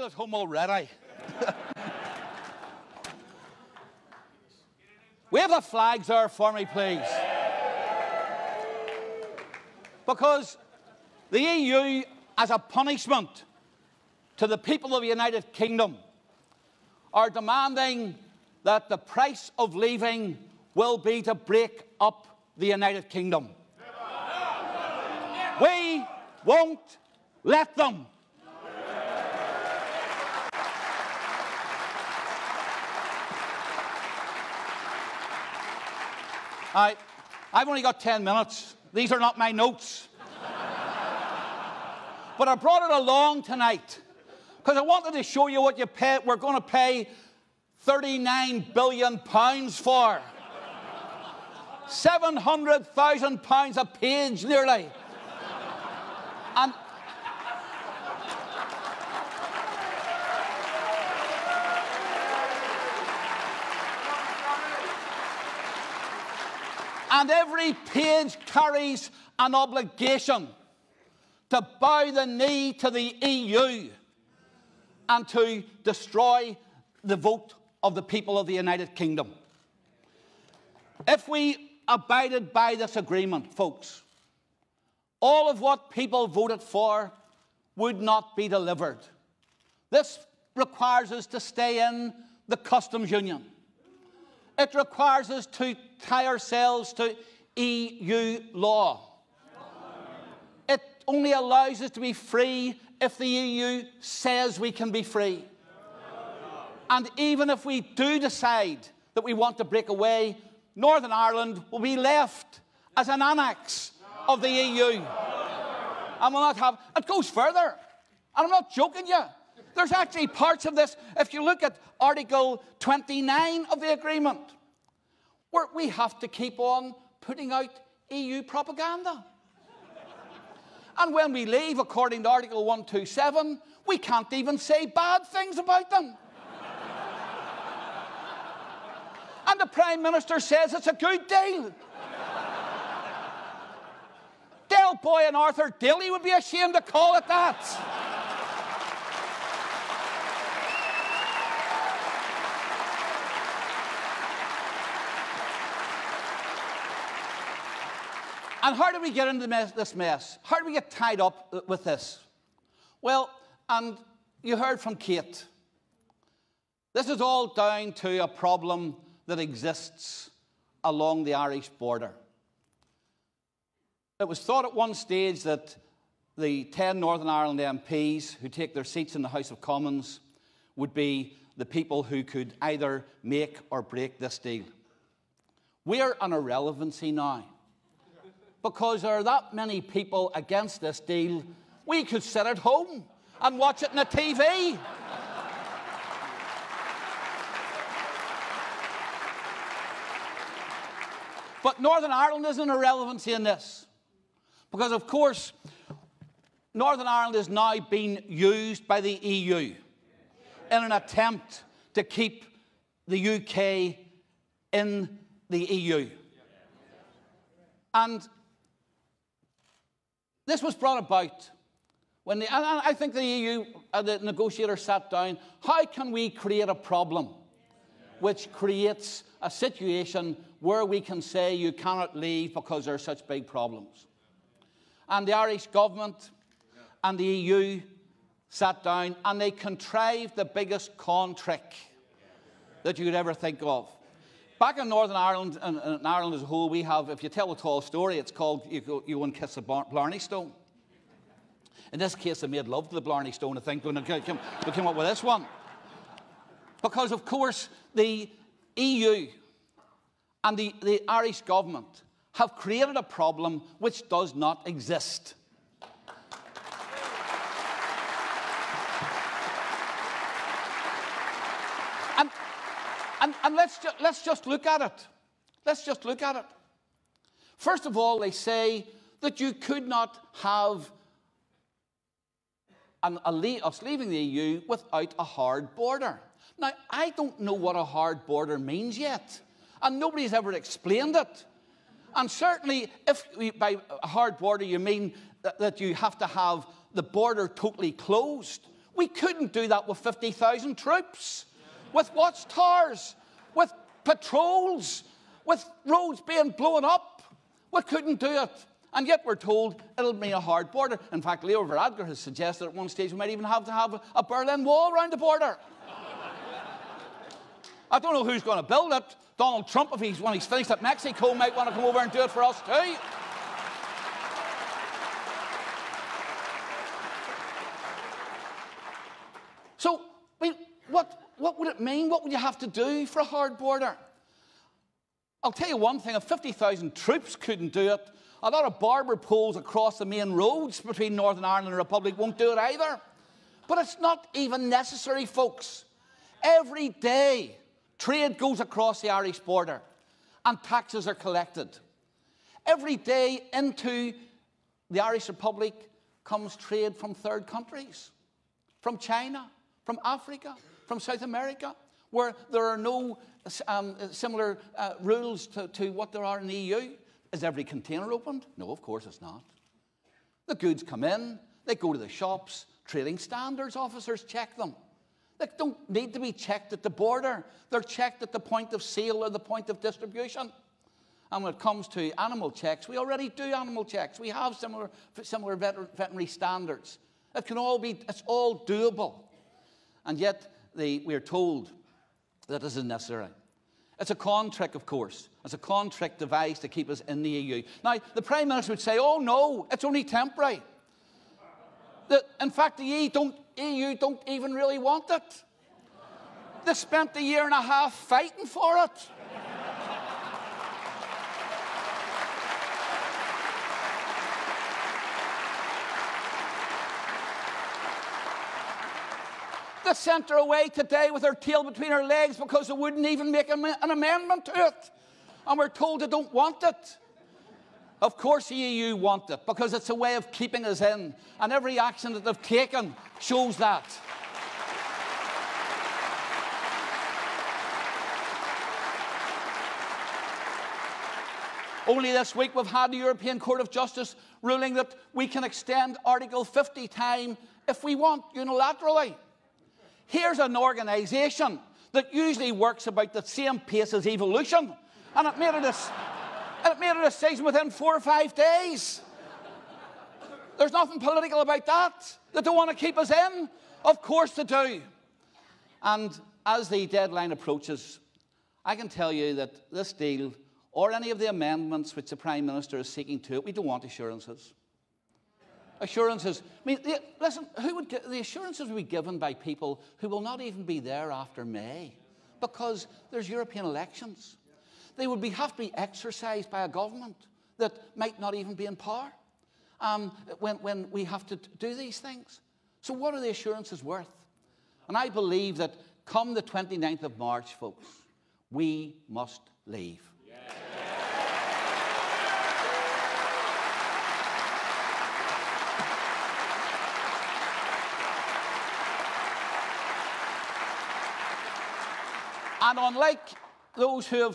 feel at home already. Wave the flags there for me, please. Because the EU, as a punishment to the people of the United Kingdom, are demanding that the price of leaving will be to break up the United Kingdom. We won't let them. I've only got 10 minutes. These are not my notes. But I brought it along tonight because I wanted to show you what you pay. We're going to pay £39 billion for. £700,000 a page, nearly. And every page carries an obligation to bow the knee to the EU and to destroy the vote of the people of the United Kingdom. If we abided by this agreement, folks, all of what people voted for would not be delivered. This requires us to stay in the customs union. It requires us to tie ourselves to EU law. It only allows us to be free if the EU says we can be free. And even if we do decide that we want to break away, Northern Ireland will be left as an annex of the EU. And will not have... It goes further. And I'm not joking you. There's actually parts of this, if you look at Article 29 of the agreement, where we have to keep on putting out EU propaganda. And when we leave, according to Article 127, we can't even say bad things about them. And the Prime Minister says it's a good deal. Del Boy and Arthur Dilly would be ashamed to call it that. And how did we get into this mess? How did we get tied up with this? Well, and you heard from Kate. This is all down to a problem that exists along the Irish border. It was thought at one stage that the 10 Northern Ireland MPs who take their seats in the House of Commons would be the people who could either make or break this deal. We're an irrelevancy now. Because there are that many people against this deal, we could sit at home and watch it on the TV. But Northern Ireland is an irrelevancy in this. Because, of course, Northern Ireland is now being used by the EU in an attempt to keep the UK in the EU. And this was brought about when I think the EU, the negotiators sat down. How can we create a problem which creates a situation where we can say you cannot leave because there are such big problems? And the Irish government and the EU sat down and they contrived the biggest con trick that you could ever think of. Back in Northern Ireland, and in Ireland as a whole, we have, if you tell a tall story, it's called you go and kiss a Blarney Stone. In this case, they made love to the Blarney Stone, I think, when they came up with this one. Because, of course, the EU and the Irish government have created a problem which does not exist. And let's just look at it. Let's just look at it. First of all, they say that you could not have us leaving the EU without a hard border. Now, I don't know what a hard border means yet, and nobody's ever explained it. And certainly, if by a hard border you mean that you have to have the border totally closed, We couldn't do that with 50,000 troops, with watchtowers, with patrols, with roads being blown up. We couldn't do it. And yet we're told it'll be a hard border. In fact, Leo Varadkar has suggested at one stage we might even have to have a Berlin Wall around the border. I don't know who's going to build it. Donald Trump, when he's finished at Mexico, might want to come over and do it for us too. So, I mean, what would it mean? What would you have to do for a hard border? I'll tell you one thing, if 50,000 troops couldn't do it, a lot of barber poles across the main roads between Northern Ireland and the Republic won't do it either. But it's not even necessary, folks. Every day, trade goes across the Irish border and taxes are collected. Every day into the Irish Republic comes trade from third countries, from China, from Africa, from South America, where there are no similar rules to what there are in the EU. Is every container opened? No, of course it's not. The goods come in, they go to the shops, trading standards officers check them. They don't need to be checked at the border. They're checked at the point of sale or the point of distribution. And when it comes to animal checks, we already do animal checks. We have similar veterinary standards. It's all doable. And yet we're told that this is necessary. It's a con trick, of course. It's a con trick devised to keep us in the EU. Now, the Prime Minister would say, oh no, it's only temporary. In fact, the EU don't even really want it. They spent a year and a half fighting for it. They sent her away today with her tail between her legs because they wouldn't even make an amendment to it. And we're told they don't want it. Of course the EU want it, because it's a way of keeping us in. And every action that they've taken shows that. Only this week we've had the European Court of Justice ruling that we can extend Article 50 time if we want, unilaterally. Here's an organisation that usually works about the same pace as evolution, and it made a decision within 4 or 5 days. There's nothing political about that. They don't want to keep us in. Of course they do. And as the deadline approaches, I can tell you that this deal, or any of the amendments which the Prime Minister is seeking to it, we don't want assurances. Assurances. I mean, listen, the assurances will be given by people who will not even be there after May, because there's European elections. They would have to be exercised by a government that might not even be in power when we have to do these things. So what are the assurances worth? And I believe that come the 29th of March, folks, we must leave. And unlike those who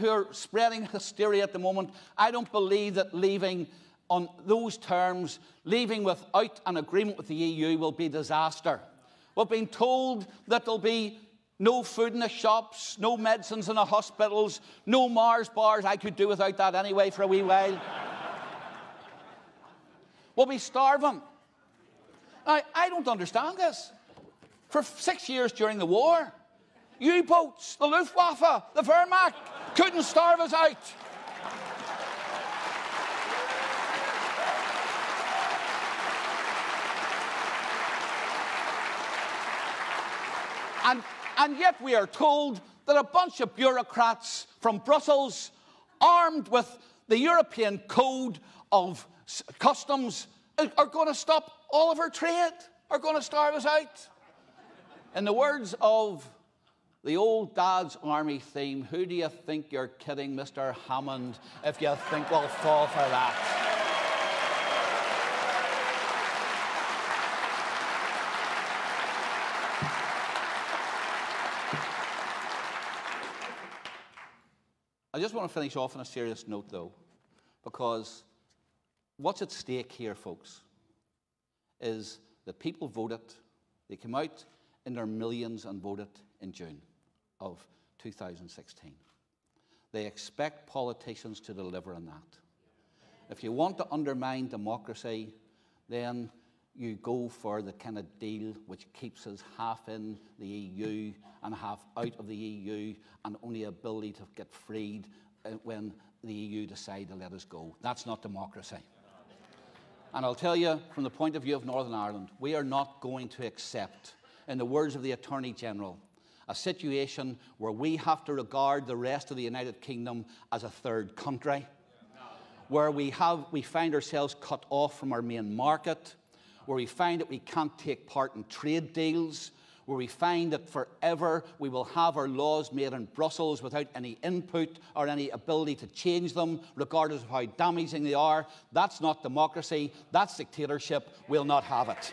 are spreading hysteria at the moment, I don't believe that leaving on those terms, leaving without an agreement with the EU, will be a disaster. We've been told that there'll be no food in the shops, no medicines in the hospitals, no Mars bars. I could do without that anyway for a wee while. We'll be starving. Now, I don't understand this. For 6 years during the war, U-boats, the Luftwaffe, the Wehrmacht couldn't starve us out. And yet we are told that a bunch of bureaucrats from Brussels, armed with the European Code of Customs, are going to stop all of our trade, are going to starve us out. In the words of the old Dad's Army theme, who do you think you're kidding, Mr. Hammond, if you think we'll fall for that? I just want to finish off on a serious note, though, because what's at stake here, folks, is that people voted They came out in their millions and voted in June of 2016. They expect politicians to deliver on that. If you want to undermine democracy, then you go for the kind of deal which keeps us half in the EU and half out of the EU, and only ability to get freed when the EU decide to let us go. That's not democracy. And I'll tell you, from the point of view of Northern Ireland, we are not going to accept, in the words of the Attorney General, a situation where we have to regard the rest of the United Kingdom as a third country, where we find ourselves cut off from our main market, where we find that we can't take part in trade deals, where we find that forever we will have our laws made in Brussels without any input or any ability to change them, regardless of how damaging they are. That's not democracy. That's dictatorship. We'll not have it.